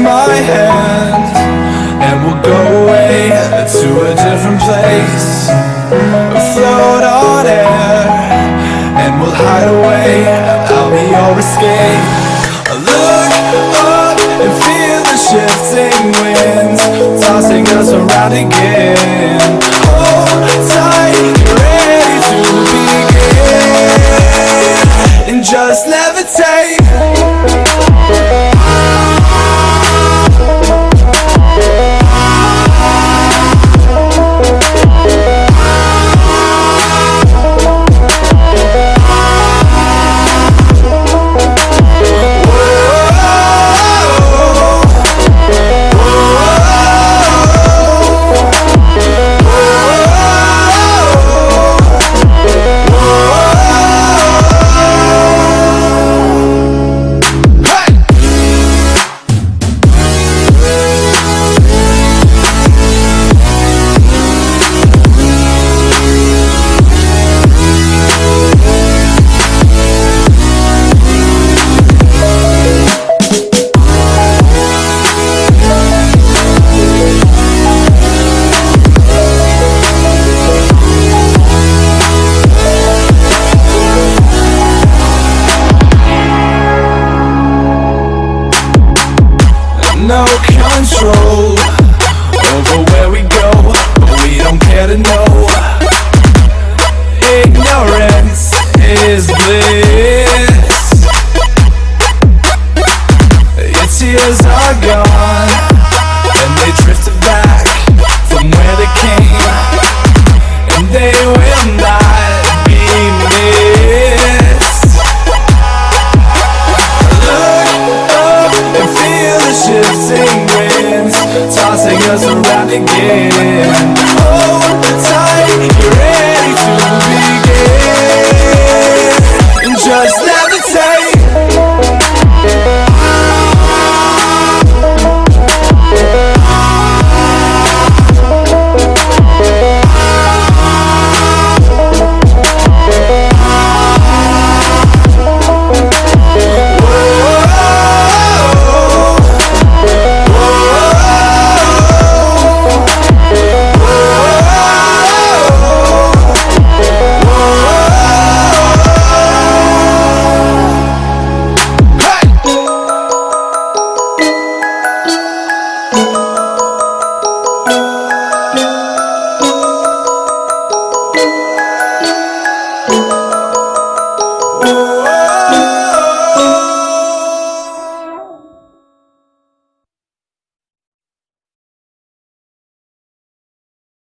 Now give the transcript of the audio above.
my hand, and we'll go away to a different place, float on air, and we'll hide away. I'll be your escape. Look up and feel the shifting winds tossing us around again. Hold tight, get ready to begin, and just levitate. No control over where we go, but we don't care to know. Ignorance is bliss. Your tears are gone, and they drifted back from where they came, and they will not be missed. Look up and feel the shifting winds tossing us around again.